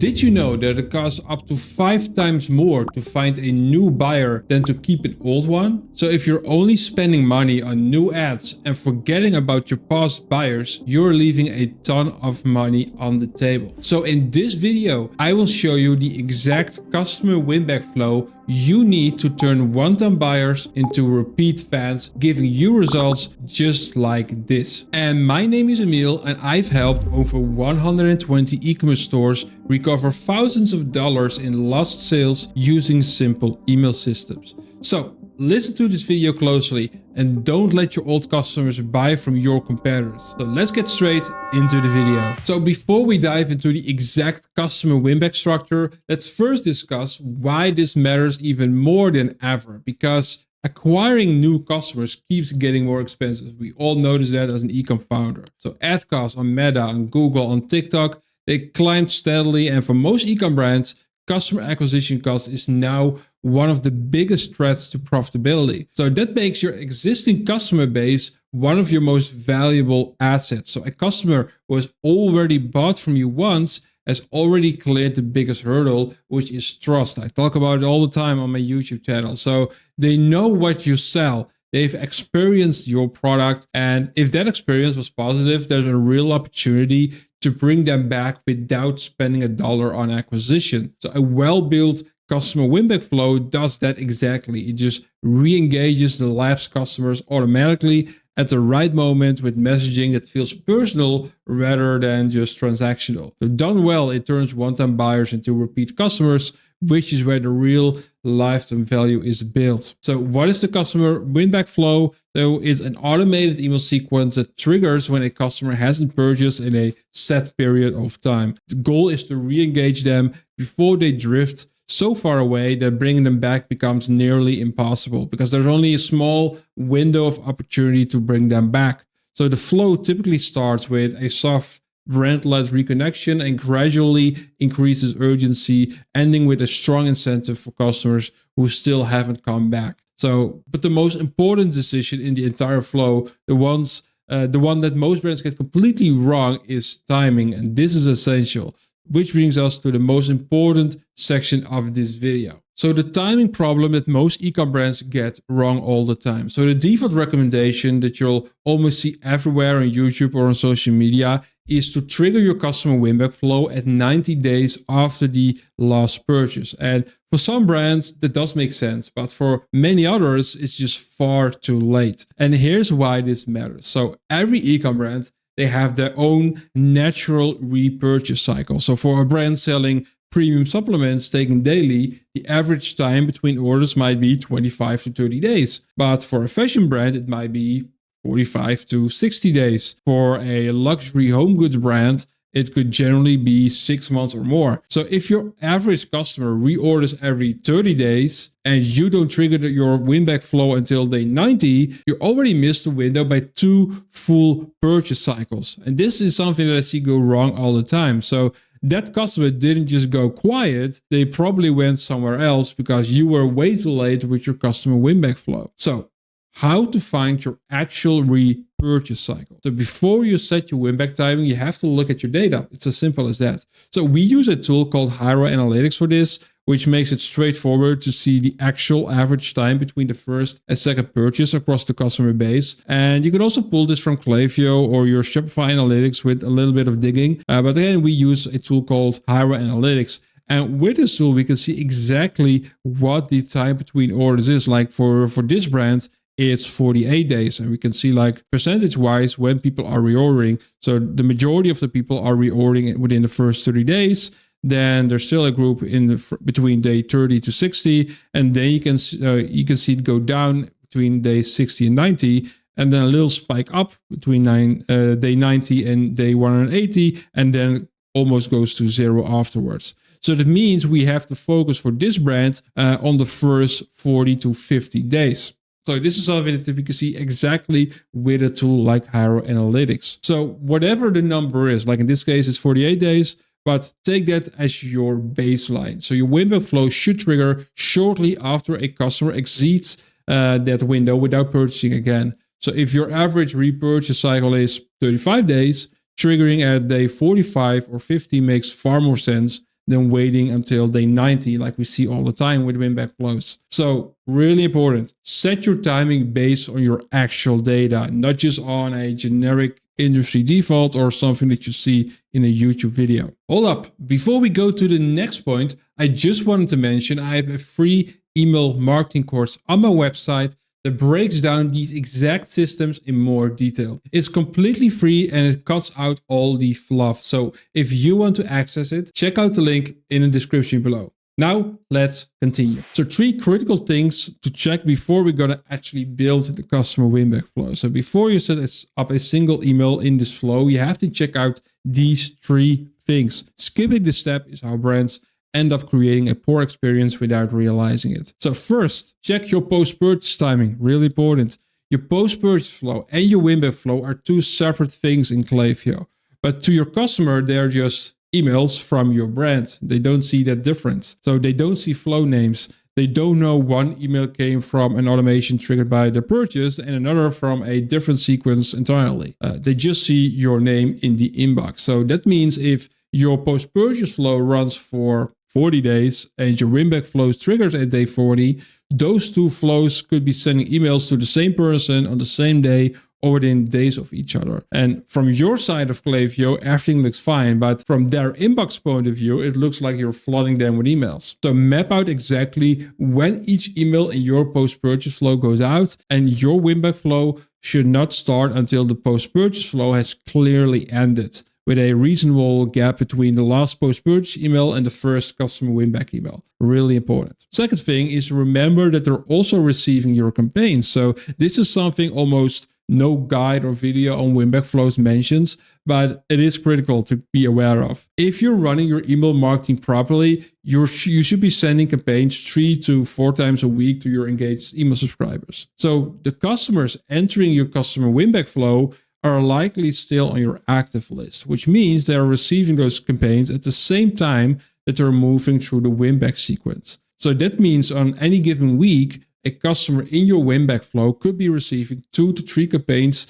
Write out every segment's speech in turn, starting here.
Did you know that it costs up to 5 times more to find a new buyer than to keep an old one? So if you're only spending money on new ads and forgetting about your past buyers, you're leaving a ton of money on the table. So in this video, I will show you the exact customer win-back flow you need to turn one-time buyers into repeat fans, giving you results just like this. And my name is Emil, and I've helped over 120 e-commerce stores recover thousands of dollars in lost sales using simple email systems. So listen to this video closely and don't let your old customers buy from your competitors. So let's get straight into the video. So before we dive into the exact customer win-back structure, let's first discuss why this matters even more than ever. Because acquiring new customers keeps getting more expensive. We all notice that as an ecom founder. So ad costs on Meta, on Google, on TikTok, they climbed steadily, and for most ecom brands, customer acquisition cost is now one of the biggest threats to profitability. So that makes your existing customer base one of your most valuable assets. So a customer who has already bought from you once has already cleared the biggest hurdle, which is trust. I talk about it all the time on my YouTube channel. So they know what you sell. They've experienced your product. And if that experience was positive, there's a real opportunity to bring them back without spending $1 on acquisition. So a well-built customer win-back flow does that exactly. It just re-engages the lapsed customers automatically at the right moment with messaging that feels personal rather than just transactional. So done well, it turns one-time buyers into repeat customers, which is where the real lifetime value is built. So what is the customer win-back flow? So it's an automated email sequence that triggers when a customer hasn't purchased in a set period of time. The goal is to re-engage them before they drift so far away that bringing them back becomes nearly impossible because there's only a small window of opportunity to bring them back. So the flow typically starts with a soft brand-led reconnection and gradually increases urgency, ending with a strong incentive for customers who still haven't come back. So, but the most important decision in the entire flow, the one that most brands get completely wrong, is timing, and this is essential. Which brings us to the most important section of this video. So the timing problem that most ecom brands get wrong all the time. So the default recommendation that you'll almost see everywhere on YouTube or on social media is to trigger your customer win-back flow at 90 days after the last purchase. And for some brands, that does make sense, but for many others, it's just far too late. And here's why this matters. So every ecom brand, they have their own natural repurchase cycle. So for a brand selling premium supplements taken daily, the average time between orders might be 25 to 30 days. But for a fashion brand, it might be 45 to 60 days. For a luxury home goods brand, it could generally be 6 months or more. So if your average customer reorders every 30 days and you don't trigger your win-back flow until day 90, you already missed the window by 2 full purchase cycles. And this is something that I see go wrong all the time. So that customer didn't just go quiet, they probably went somewhere else because you were way too late with your customer win-back flow. So how to find your actual repurchase cycle. So before you set your win-back timing, you have to look at your data. It's as simple as that. So we use a tool called Hyro Analytics for this, which makes it straightforward to see the actual average time between the first and second purchase across the customer base. And you can also pull this from Klaviyo or your Shopify Analytics with a little bit of digging. But again, we use a tool called Hyro Analytics. And with this tool, we can see exactly what the time between orders is. Like for this brand, it's 48 days, and we can see like percentage-wise when people are reordering. So the majority of the people are reordering within the first 30 days. Then there's still a group in the between day 30 to 60, and then you can see it go down between day 60 and 90, and then a little spike up between day 90 and day 180, and then almost goes to zero afterwards. So that means we have to focus for this brand on the first 40 to 50 days. So this is something that we can see exactly with a tool like Hyro Analytics. So whatever the number is, like in this case, it's 48 days, but take that as your baseline. So your win-back flow should trigger shortly after a customer exceeds that window without purchasing again. So if your average repurchase cycle is 35 days, triggering at day 45 or 50 makes far more sense than waiting until day 90 like we see all the time with Winback flows. So really important, set your timing based on your actual data, not just on a generic industry default or something that you see in a YouTube video. Hold up, before we go to the next point, I just wanted to mention I have a free email marketing course on my website that breaks down these exact systems in more detail. It's completely free and it cuts out all the fluff. So if you want to access it, check out the link in the description below. Now let's continue. So 3 critical things to check before we're gonna actually build the customer winback flow. So before you set up a single email in this flow, you have to check out these 3 things. Skipping this step is how brands end up creating a poor experience without realizing it. So first, check your post-purchase timing, really important. Your post-purchase flow and your winback flow are 2 separate things in Klaviyo. But to your customer, they're just emails from your brand. They don't see that difference. So they don't see flow names. They don't know one email came from an automation triggered by the purchase and another from a different sequence entirely. They just see your name in the inbox. So that means if your post-purchase flow runs for 40 days and your winback flows triggers at day 40, those 2 flows could be sending emails to the same person on the same day or within days of each other. And from your side of Klaviyo, everything looks fine, but from their inbox point of view, it looks like you're flooding them with emails. So map out exactly when each email in your post-purchase flow goes out, and your winback flow should not start until the post-purchase flow has clearly ended, with a reasonable gap between the last post-purchase email and the first customer winback email. Really important. Second thing is remember that they're also receiving your campaigns. So this is something almost no guide or video on winback flows mentions, but it is critical to be aware of. If you're running your email marketing properly, you should be sending campaigns 3 to 4 times a week to your engaged email subscribers. So the customers entering your customer winback flow are likely still on your active list, which means they're receiving those campaigns at the same time that they're moving through the winback sequence. So that means on any given week, a customer in your winback flow could be receiving 2 to 3 campaigns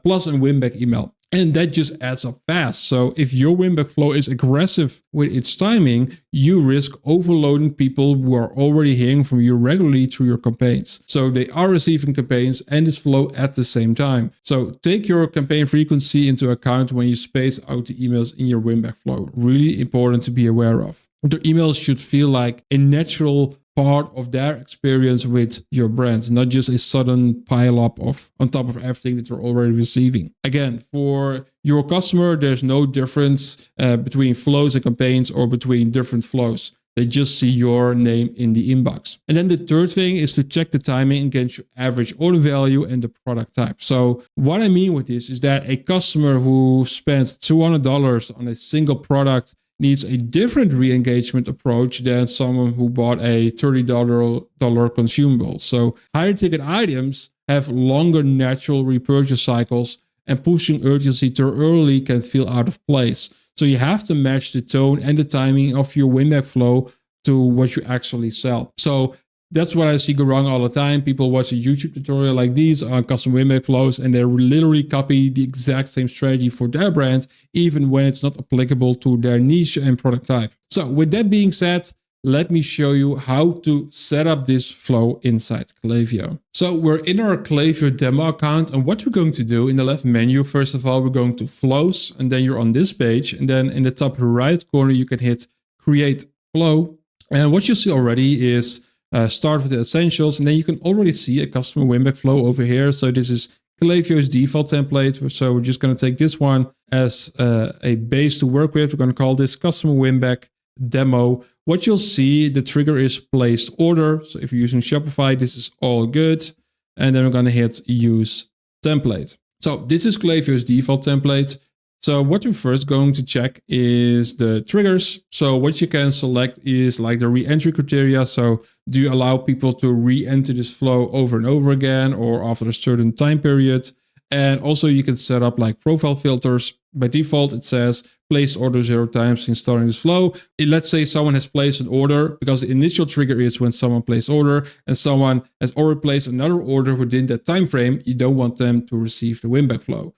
plus a winback email. And that just adds up fast. So if your winback flow is aggressive with its timing, you risk overloading people who are already hearing from you regularly through your campaigns. So they are receiving campaigns and this flow at the same time. So take your campaign frequency into account when you space out the emails in your winback flow. Really important to be aware of. The emails should feel like a natural part of their experience with your brand, not just a sudden pile up of on top of everything that you're already receiving. Again, for your customer, there's no difference between flows and campaigns or between different flows. They just see your name in the inbox. And then the third thing is to check the timing against your average order value and the product type. So what I mean with this is that a customer who spends $200 on a single product needs a different re-engagement approach than someone who bought a $30 consumable. So higher ticket items have longer natural repurchase cycles, and pushing urgency too early can feel out of place. So you have to match the tone and the timing of your winback flow to what you actually sell. So that's what I see go wrong all the time. People watch a YouTube tutorial like these on custom winback flows and they literally copy the exact same strategy for their brand, even when it's not applicable to their niche and product type. So with that being said, let me show you how to set up this flow inside Klaviyo. So we're in our Klaviyo demo account, and what we're going to do in the left menu, first of all, we're going to flows, and then you're on this page, and then in the top right corner, you can hit create flow. And what you see already is start with the essentials, and then you can already see a customer winback flow over here. So this is Klaviyo's default template. So we're just going to take this one as a base to work with. We're going to call this customer winback demo. What you'll see, the trigger is placed order. So if you're using Shopify, this is all good. And then we're going to hit use template. So this is Klaviyo's default template. So what we're first going to check is the triggers. So what you can select is like the re-entry criteria. So do you allow people to re-enter this flow over and over again or after a certain time period? And also you can set up like profile filters. By default, it says place order 0 times in starting this flow. Let's say someone has placed an order, because the initial trigger is when someone placed order and someone has already placed another order within that time frame. You don't want them to receive the winback flow.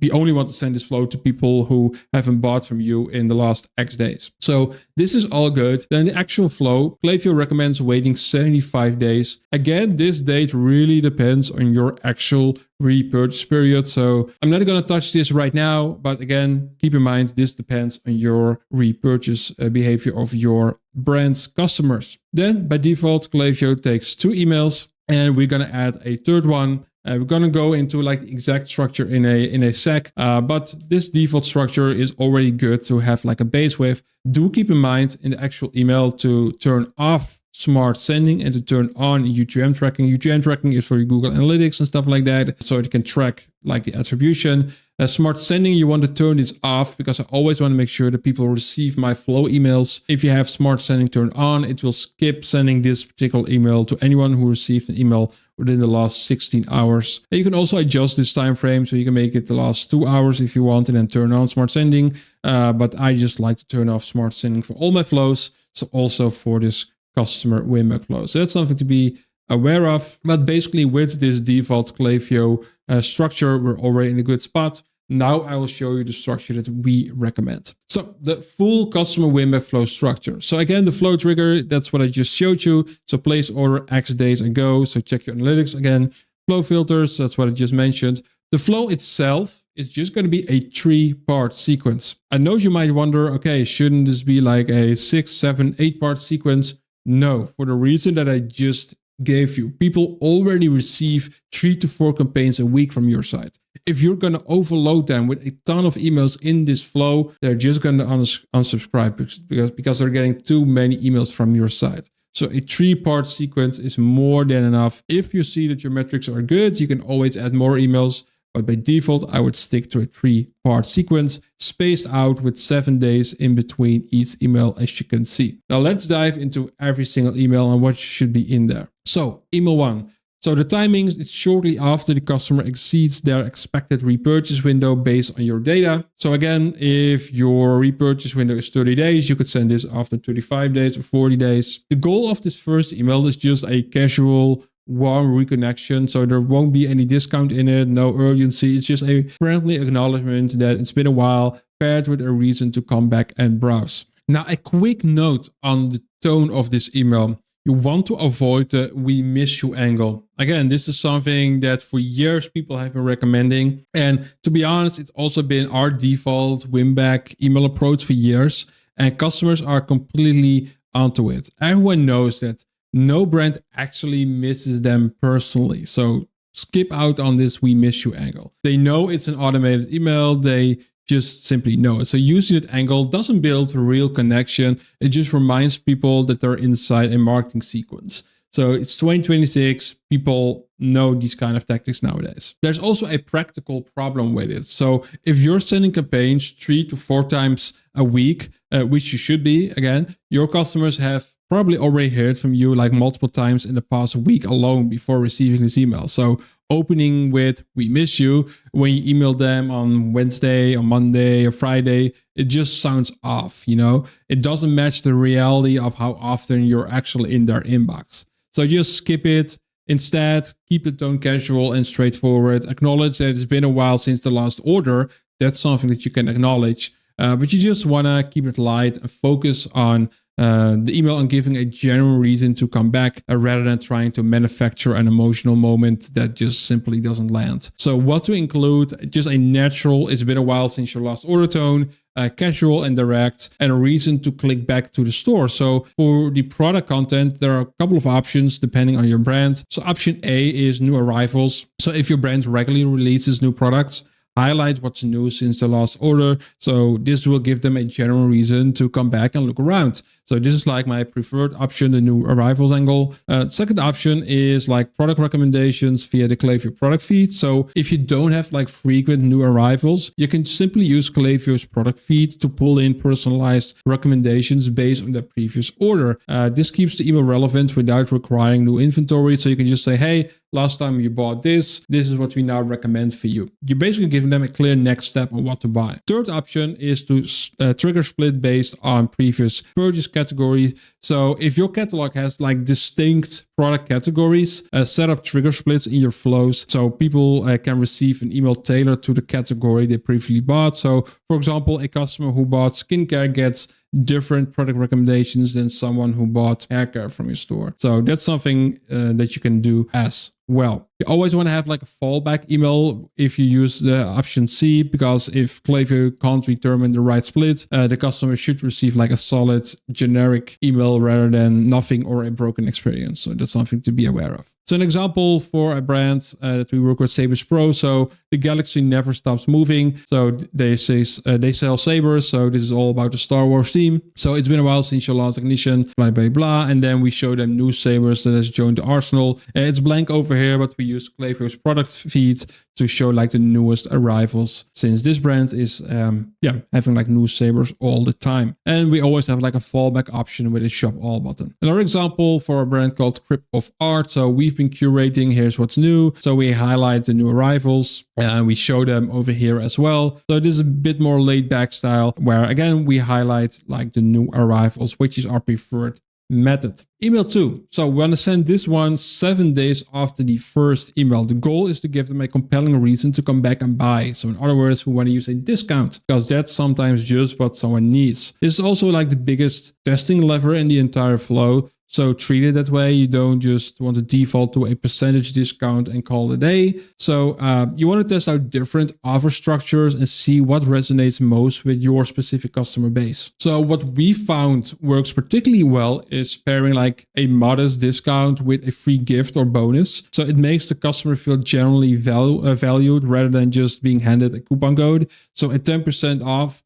We only want to send this flow to people who haven't bought from you in the last X days. So this is all good. Then the actual flow, Klaviyo recommends waiting 75 days. Again, this date really depends on your actual repurchase period. So I'm not going to touch this right now, but again, keep in mind, this depends on your repurchase behavior of your brand's customers. Then by default, Klaviyo takes 2 emails, and we're going to add a third one. We're going to go into like the exact structure in a sec, but this default structure is already good to have like a base with. Do keep in mind in the actual email to turn off smart sending and to turn on UTM tracking. UTM tracking is for your Google Analytics and stuff like that, so it can track like the attribution. Smart sending, you want to turn this off, because I always want to make sure that people receive my flow emails. If you have smart sending turned on, it will skip sending this particular email to anyone who received an email within the last 16 hours. And you can also adjust this time frame, so you can make it the last 2 hours if you want, and then turn on smart sending. But I just like to turn off smart sending for all my flows, so also for this customer winback flow. So that's something to be aware of. But basically with this default Klaviyo structure, we're already in a good spot. Now I will show you the structure that we recommend. So the full customer winback flow structure. So again, the flow trigger, that's what I just showed you. So place order X days ago. So check your analytics again. Flow filters, that's what I just mentioned. The flow itself is just going to be a 3-part sequence. I know you might wonder, okay, shouldn't this be like a 6, 7, 8-part sequence? No, for the reason that I just gave you. People already receive 3 to 4 campaigns a week from your site. If you're going to overload them with a ton of emails in this flow, they're just going to unsubscribe because they're getting too many emails from your site. So a 3-part sequence is more than enough. If you see that your metrics are good, you can always add more emails. But by default, I would stick to a 3-part sequence, spaced out with 7 days in between each email, as you can see. Now let's dive into every single email and what should be in there. So email 1. So the timings, it's shortly after the customer exceeds their expected repurchase window based on your data. So again, if your repurchase window is 30 days, you could send this after 35 days or 40 days. The goal of this first email is just a casual, warm reconnection. So there won't be any discount in it, no urgency. It's just a friendly acknowledgement that it's been a while, paired with a reason to come back and browse. Now, a quick note on the tone of this email. You want to avoid the "we miss you" angle. Again, this is something that for years people have been recommending. And to be honest, it's also been our default winback email approach for years. And customers are completely onto it. Everyone knows that no brand actually misses them personally. So skip out on this "we miss you" angle. They know it's an automated email. They just simply know it. So using that angle doesn't build a real connection. It just reminds people that they're inside a marketing sequence. So it's 2026. People know these kind of tactics nowadays. There's also a practical problem with it. So if you're sending campaigns 3 to 4 times a week, which you should be, again, your customers have probably already heard from you like multiple times in the past week alone before receiving this email. So opening with "we miss you" when you email them on Wednesday or Monday or Friday, it just sounds off, you know? It doesn't match the reality of how often you're actually in their inbox. So just skip it. Instead, keep the tone casual and straightforward. Acknowledge that it's been a while since the last order. That's something that you can acknowledge. But you just want to keep it light and focus on the email and giving a genuine reason to come back rather than trying to manufacture an emotional moment that just simply doesn't land. So what to include? Just a natural, it's been a while since your last order tone, casual and direct, and a reason to click back to the store. So for the product content, there are a couple of options depending on your brand. So option A is new arrivals. So if your brand regularly releases new products, highlight what's new since the last order. So this will give them a general reason to come back and look around. So this is like my preferred option, the new arrivals angle. Second option is like product recommendations via the Klaviyo product feed. So if you don't have like frequent new arrivals, you can simply use Klaviyo's product feed to pull in personalized recommendations based on the previous order. This keeps the email relevant without requiring new inventory. So you can just say, hey, last time you bought this is what we now recommend for you. You're basically giving them a clear next step on what to buy. Third option is to trigger split based on previous purchase category. So if your catalog has like distinct product categories, set up trigger splits in your flows so people can receive an email tailored to the category they previously bought. So for example, a customer who bought skincare gets different product recommendations than someone who bought haircare from your store. So that's something that you can do as well. You always want to have like a fallback email if you use the option C, because if Klaviyo can't determine the right split, the customer should receive like a solid generic email rather than nothing or a broken experience. So that's something to be aware of. So an example for a brand that we work with, Sabers Pro. So the galaxy never stops moving. So they sell sabers. So this is all about the Star Wars theme. So it's been a while since your last ignition, blah, blah, blah. And then we show them new sabers that has joined the arsenal. It's blank over here, but we use Klaviyo's product feed to show like the newest arrivals, since this brand is having like new sabers all the time. And we always have like a fallback option with a shop all button. Another example for a brand called Crypt of Art. So we've been curating, here's what's new. So we highlight the new arrivals and we show them over here as well. So this is a bit more laid back style where again, we highlight like the new arrivals, which is our preferred method. Email 2. So we want to send this one 7 days after the first email. The goal is to give them a compelling reason to come back and buy. So in other words, we want to use a discount because that's sometimes just what someone needs. This is also like the biggest testing lever in the entire flow. So treat it that way. You don't just want to default to a percentage discount and call it a day. So you want to test out different offer structures and see what resonates most with your specific customer base. So what we found works particularly well is pairing like a modest discount with a free gift or bonus. So it makes the customer feel generally valued rather than just being handed a coupon code. So a 10% off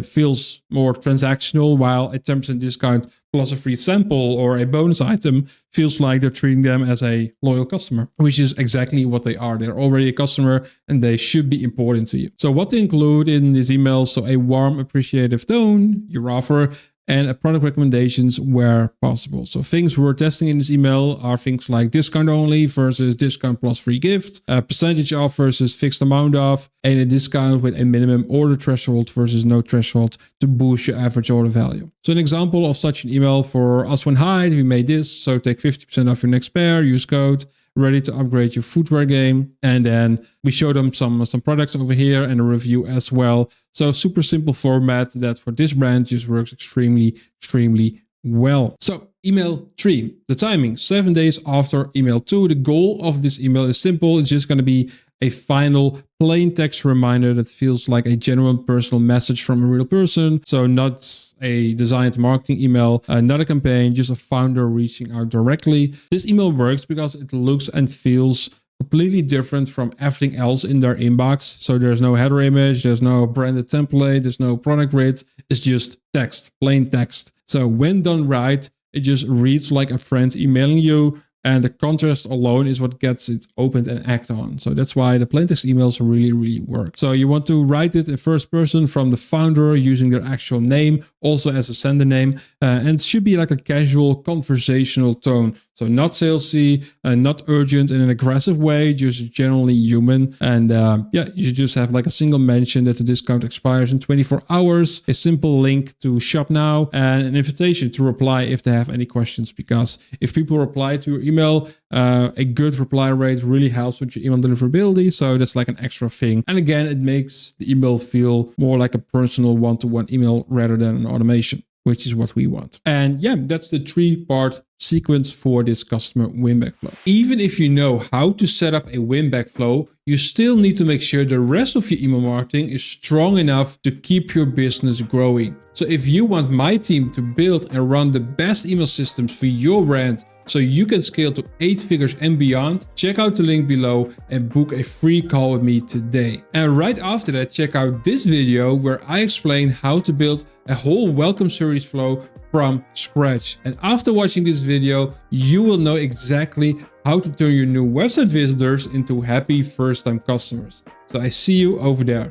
feels more transactional, while a 10% discount plus a free sample or a bonus item feels like they're treating them as a loyal customer, which is exactly what they are. They're already a customer and they should be important to you. So what to include in this email? So a warm, appreciative tone, your offer, and a product recommendations where possible. So things we're testing in this email are things like discount only versus discount plus free gift, percentage off versus fixed amount off, and a discount with a minimum order threshold versus no threshold to boost your average order value. So an example of such an email for us when hired, we made this. So take 50% off your next pair, use code, ready to upgrade your footwear game. And then we show them some products over here and a review as well. So super simple format that for this brand just works extremely well. So email 3, the timing, 7 days after email 2. The goal of this email is simple. It's just going to be a final plain text reminder that feels like a genuine personal message from a real person. So not a designed marketing email, not a campaign, just a founder reaching out directly. This email works because it looks and feels completely different from everything else in their inbox. So there's no header image, there's no branded template, there's no product grid. It's just text, plain text. So when done right, it just reads like a friend emailing you. And the contrast alone is what gets it opened and act on. So that's why the plain text emails really work. So you want to write it in first person from the founder using their actual name, also as a sender name. And it should be like a casual conversational tone. So not salesy, not urgent in an aggressive way, just generally human. And you should just have like a single mention that the discount expires in 24 hours, a simple link to shop now, and an invitation to reply if they have any questions. Because if people reply to your email, a good reply rate really helps with your email deliverability. So that's like an extra thing. And again, it makes the email feel more like a personal one-to-one email rather than an automation, which is what we want. And yeah, that's the 3-part sequence for this customer winback flow. Even if you know how to set up a winback flow, you still need to make sure the rest of your email marketing is strong enough to keep your business growing. So if you want my team to build and run the best email systems for your brand so you can scale to 8 figures and beyond, check out the link below and book a free call with me today. And right after that, check out this video where I explain how to build a whole welcome series flow from scratch. And after watching this video, you will know exactly how to turn your new website visitors into happy first-time customers. So I see you over there.